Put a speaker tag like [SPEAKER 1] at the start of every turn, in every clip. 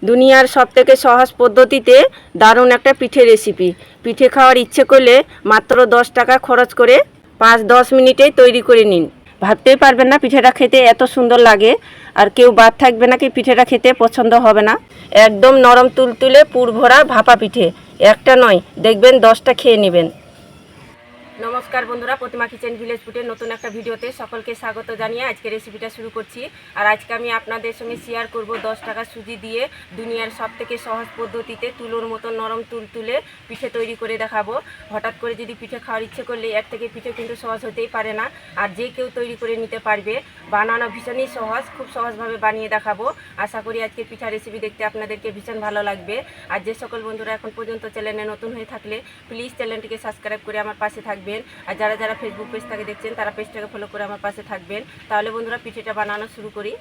[SPEAKER 1] দুনিয়ার সবথেকে সহজ পদ্ধতিতে দারুণ একটা পিঠে রেসিপি। পিঠে খাওয়ার ইচ্ছে করলে মাত্র 10 টাকা খরচ করে 5-10 মিনিটেই তৈরি করে নিন। ভাবতেই পারবেন না পিঠেটা খেতে এত সুন্দর লাগে, আর কেউ বাদ থাকবে না কি পিঠেটা খেতে পছন্দ হবে না। একদম নরম তুলতুলে পুরভরা ভাপা পিঠে, একটা নয় দেখবেন 10টা খেয়ে নেবেন। নমস্কার বন্ধুরা, প্রতিমা কিচেন ভিলেজ ফুডের নতুন একটা ভিডিওতে সকলকে স্বাগত জানিয়ে আজকে রেসিপিটা শুরু করছি। আর আজকে আমি আপনাদের সঙ্গে শেয়ার করব 10 টাকা সুজি দিয়ে দুনিয়ার সবথেকে সহজ পদ্ধতিতে তুলোর মতো নরম তুলতুলে পিঠে তৈরি করে দেখাবো। হঠাৎ করে যদি পিঠে খাওয়ার ইচ্ছে করলে এর থেকে পিঠে কিন্তু সহজ হতেই পারে না, আর যে কেউ তৈরি করে নিতে পারবে। বানানো ভীষণই সহজ, খুব সহজভাবে বানিয়ে দেখাবো। আশা করি আজকে পিঠা রেসিপি দেখতে আপনাদেরকে ভীষণ ভালো লাগবে। আর যে সকল বন্ধুরা এখন পর্যন্ত চ্যানেলে নতুন হয়ে থাকলে প্লিজ চ্যানেলটিকে সাবস্ক্রাইব করে আমার পাশে থাকবেন। আর যারা যারা ফেসবুক পেজ থেকে দেখছেন তারা পেজটাকে ফলো করে আমার পাশে থাকবেন। তাহলে বন্ধুরা পিঠেটা বানানো শুরু করি।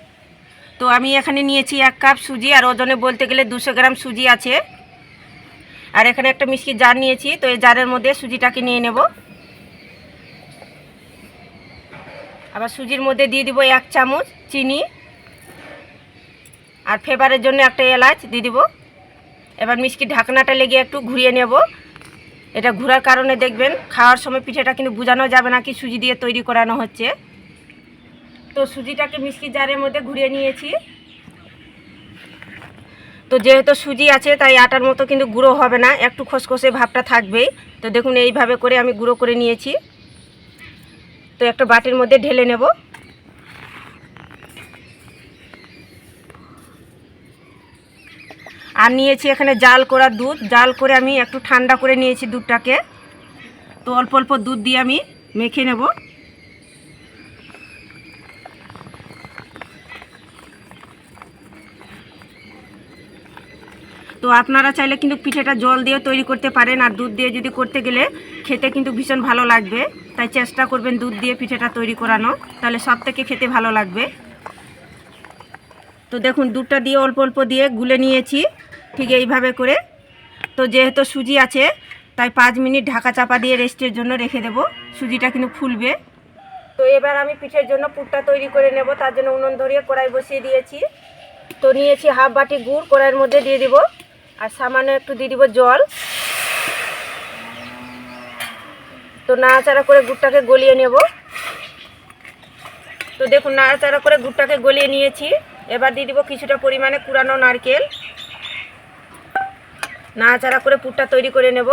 [SPEAKER 1] তো আমি এখানে নিয়েছি 1 কাপ সুজি, আর ওজনে বলতে গেলে 200 গ্রাম সুজি আছে। আর এখানে একটা মিষ্টির জার নিয়েছি, তো এই জারের মধ্যে সুজিটাকে নিয়ে নেব। আবার সুজির মধ্যে দিয়ে দিব 1 চামচ চিনি, আর ফ্লেভারের জন্য একটা এলাচ দিয়ে দিব। এবার মিষ্টির ঢাকনাটা লেগে একটু ঘুরিয়ে নেব। এটা ঘোরার কারণে দেখবেন খাওয়ার সময় পিঠেটা কিন্তু বোঝানো যাবে না কি সুজি দিয়ে তৈরি করানো হচ্ছে। তো সুজিটাকে মিষ্টি জারের মধ্যে ঘুরিয়ে নিয়েছি। তো যেহেতু সুজি আছে তাই আটার মতো কিন্তু গুঁড়ো হবে না, একটু খসখসে ভাবটা থাকবেই। তো দেখুন এইভাবে করে আমি গুঁড়ো করে নিয়েছি। তো একটা বাটির মধ্যে ঢেলে নেব। আর নিয়েছি এখানে জাল করা দুধ, জাল করে আমি একটু ঠান্ডা করে নিয়েছি দুধটাকে। তো অল্প অল্প দুধ দিয়ে আমি মেখে নেব। তো আপনারা চাইলে কিন্তু পিঠেটা জল দিয়ে তৈরি করতে পারেন, আর দুধ দিয়ে যদি করতে গেলে খেতে কিন্তু ভীষণ ভালো লাগবে। তাই চেষ্টা করবেন দুধ দিয়ে পিঠেটা তৈরি করানো, তাহলে সব থেকে খেতে ভালো লাগবে। তো দেখুন দুধটা দিয়ে অল্প অল্প দিয়ে গুলে নিয়েছি ঠিক এইভাবে করে। তো যেহেতু সুজি আছে তাই 5 মিনিট ঢাকা চাপা দিয়ে রেস্টের জন্য রেখে দেব, সুজিটা কিন্তু ফুলবে। তো এবার আমি পিঠের জন্য পুরটা তৈরি করে নেব। তার জন্য উনুন ধরিয়ে কড়াই বসিয়ে দিয়েছি। তো নিয়েছি হাফ বাটি গুড়, কড়াইয়ের মধ্যে দিয়ে দিব, আর সামান্য একটু দিয়ে দিব জল। তো নাড়াচাড়া করে গুড়টাকে গলিয়ে নেব। তো দেখুন নাড়াচাড়া করে গুড়টাকে গলিয়ে নিয়েছি। এবার দিয়ে দিব কিছুটা পরিমাণে কুড়ানো নারকেল। নাড়াচাড়া করে পুরটা তৈরি করে নেব।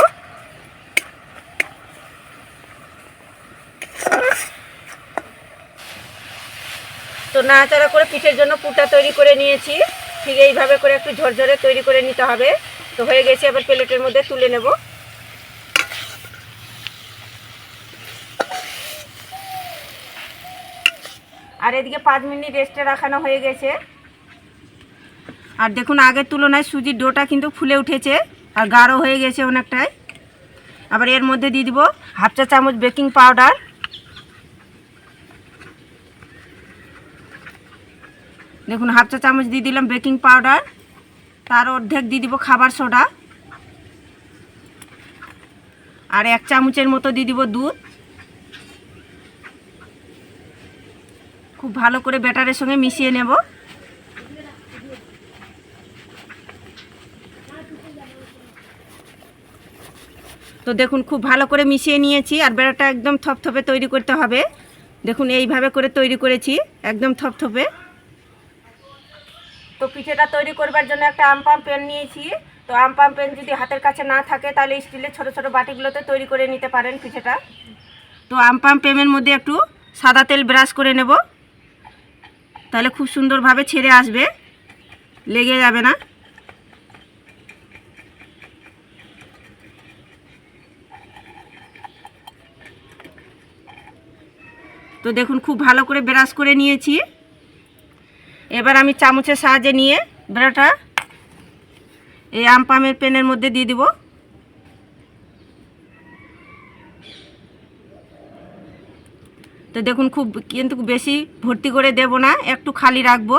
[SPEAKER 1] তো নাড়াচাড়া করে পিঠের জন্য পুরটা তৈরি করে নিয়েছি। ঠিক এইভাবে করে একটু ঝরঝরে তৈরি করে নিতে হবে। তো হয়ে গেছে, এবার প্লেটের মধ্যে তুলে নেব। আর এদিকে 5 মিনিট রেস্টে রাখানো হয়ে গেছে। আর দেখুন আগের তুলনায় সুজির ডোটা কিন্তু ফুলে উঠেছে আর গাঢ় হয়ে গেছে অনেকটাই। আবার এর মধ্যে দিয়ে দিব হাফ চা চামচ বেকিং পাউডার। দেখুন হাফ চা চামচ দিয়ে দিলাম বেকিং পাউডার। তার অর্ধেক দিয়ে দিব খাবার সোডা। আর 1 চামচের মতো দিয়ে দিব দুধ। খুব ভালো করে ব্যাটারের সঙ্গে মিশিয়ে নেব। তো দেখুন খুব ভালো করে মিশিয়ে নিয়েছি, আর ব্যাটারটা একদম থপথপে তৈরি করতে হবে। দেখুন এইভাবে করে তৈরি করেছি, একদম থপথপে। তো পিঠেটা তৈরি করবার জন্য একটা আমপাম প্যান নিয়েছি। তো আমপাম প্যান যদি হাতের কাছে না থাকে তাহলে স্টিলের ছোট ছোট বাটিগুলোতে তৈরি করে নিতে পারেন পিঠেটা। তো আমপাম প্যানের মধ্যে একটু সাদা তেল ব্রাশ করে নেব, তাহলে খুব সুন্দরভাবে ছেড়ে আসবে, লেগে যাবে না। তো দেখুন খুব ভালো করে ব্রাশ করে নিয়েছি। এবার আমি চামচের সাহায্যে নিয়ে ব্যাটারটা এই আমপামের প্যানের মধ্যে দিয়ে দিব। তো দেখুন খুব কিন্তু বেশি ভর্তি করে দেব না, একটু খালি রাখবো।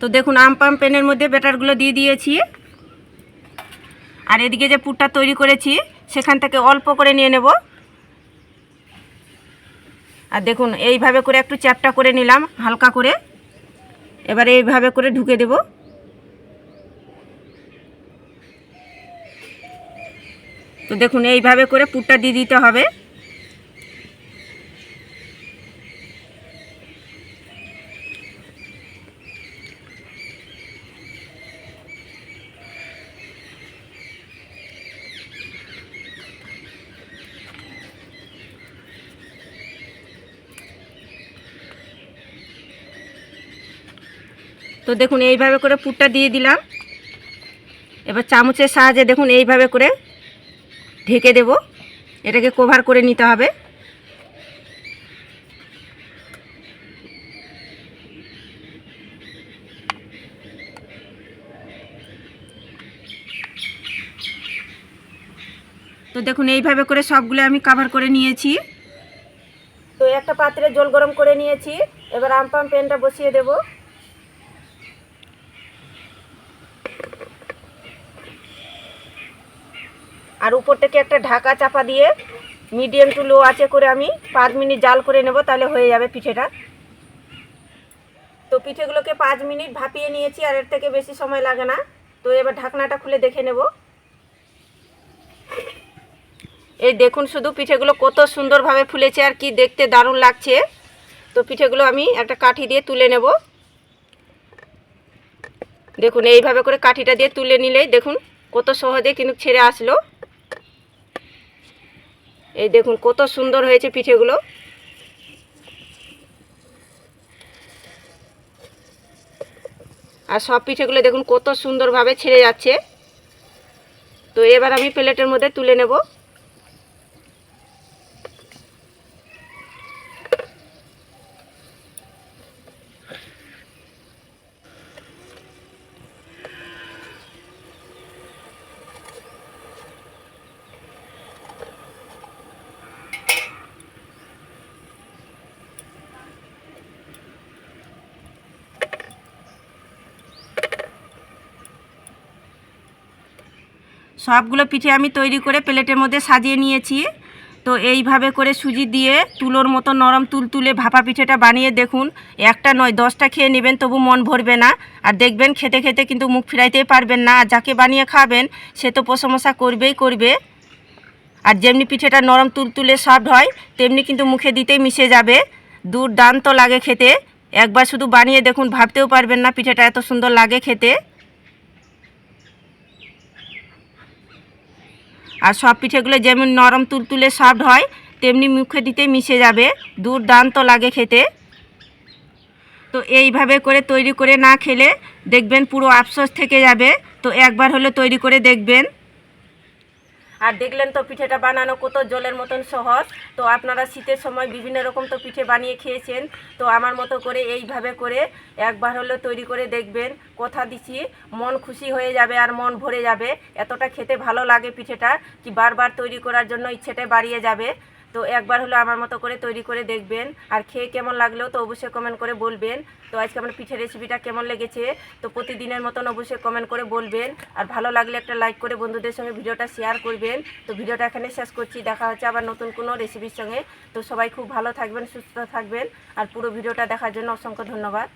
[SPEAKER 1] তো দেখুন আমপাম প্যানের মধ্যে ব্যাটারগুলো দিয়ে দিয়েছি। আর এদিকে যে পুরটা তৈরি করেছি সেখান থেকে অল্প করে নিয়ে নেব। আর দেখুন এইভাবে করে একটু চ্যাপটা করে নিলাম হালকা করে। এবারে এইভাবে করে ঢুকে দেব। তো দেখুন এইভাবে করে পুরটা দিয়ে দিতে হবে। তো দেখুন এইভাবে করে পুরটা দিয়ে দিলাম। এবার চামচের সাহায্যে দেখুন এইভাবে করে ঢেকে দেব। এটাকে কভার করে নিতে হবে। তো দেখুন এইভাবে করে সবগুলো আমি কভার করে নিয়েছি। তো একটা পাত্রে জল গরম করে নিয়েছি। এবার আমপাম প্যানটা বসিয়ে দেব। আর উপর থেকে একটা ঢাকা চাপা দিয়ে মিডিয়াম টু লো আঁচে করে আমি 5 মিনিট জাল করে নেব, তাহলে হয়ে যাবে পিঠেটা। তো পিঠেগুলোকে 5 মিনিট ভাপিয়ে নিয়েছি, আর এর থেকে বেশি সময় লাগে না। তো এবার ঢাকনাটা খুলে দেখে নেব। এই দেখুন শুধু পিঠেগুলো কত সুন্দরভাবে ফুলেছে আর কি দেখতে দারুণ লাগছে। তো পিঠেগুলো আমি একটা কাঠি দিয়ে তুলে নেব। দেখুন এইভাবে করে কাঠিটা দিয়ে তুলে নিলেই দেখুন কত সহজে কিন্তু ছেড়ে আসলো। এই দেখুন কত সুন্দর হয়েছে পিঠেগুলো। আর সব পিঠেগুলো দেখুন কত সুন্দরভাবে ছেড়ে যাচ্ছে। তো এবার আমি প্লেটের মধ্যে তুলে নেব। সবগুলো পিঠে আমি তৈরি করে প্লেটের মধ্যে সাজিয়ে নিয়েছি। তো এইভাবে করে সুজি দিয়ে তুলোর মতো নরম তুলতুলে ভাপা পিঠেটা বানিয়ে দেখুন। একটা নয় 10টা খেয়ে নেবেন, তবু মন ভরবে না। আর দেখবেন খেতে খেতে কিন্তু মুখ ফিরাইতেই পারবেন না। আর যাকে বানিয়ে খাবেন সে তো প্রশংসা করবেই করবে। আর যেমনি পিঠেটা নরম তুলতুলে সফট হয়, তেমনি কিন্তু মুখে দিতেই মিশে যাবে। দুর্দান্ত লাগে খেতে। একবার শুধু বানিয়ে দেখুন, ভাবতেও পারবেন না পিঠেটা এত সুন্দর লাগে খেতে। আর সব পিঠেগুলো যেমন নরম তুলতুলে সফট হয়, তেমনি মুখে দিতে মিশে যাবে। দুর্দান্ত লাগে খেতে। তো এইভাবে করে তৈরি করে না খেলে দেখবেন পুরো আফসোস থেকে যাবে। তো একবার হলে তৈরি করে দেখবেন। আর দেখলেন তো পিঠেটা বানানো কত জলের মতন সহজ। তো আপনারা শীতের সময় বিভিন্ন রকম তো পিঠে বানিয়ে খেয়েছেন। তো আমার মতো করে এইভাবে করে একবার হলেও তৈরি করে দেখবেন। কথা দিচ্ছি মন খুশি হয়ে যাবে আর মন ভরে যাবে। এতটা খেতে ভালো লাগে পিঠেটা কি বারবার তৈরি করার জন্য ইচ্ছেটা বাড়িয়ে যাবে। তো একবার হলো আমার মতো করে তৈরি করে দেখবেন। আর খেয়ে কেমন লাগলেও তো অবশ্যই কমেন্ট করে বলবেন। তো আজকে আমার পিঠের রেসিপিটা কেমন লেগেছে তো প্রতিদিনের মতন অবশ্যই কমেন্ট করে বলবেন। আর ভালো লাগলে একটা লাইক করে বন্ধুদের সঙ্গে ভিডিওটা শেয়ার করবেন। তো ভিডিওটা এখানে শেষ করছি। দেখা হচ্ছে আবার নতুন কোনো রেসিপির সঙ্গে। তো সবাই খুব ভালো থাকবেন, সুস্থ থাকবেন। আর পুরো ভিডিওটা দেখার জন্য অসংখ্য ধন্যবাদ।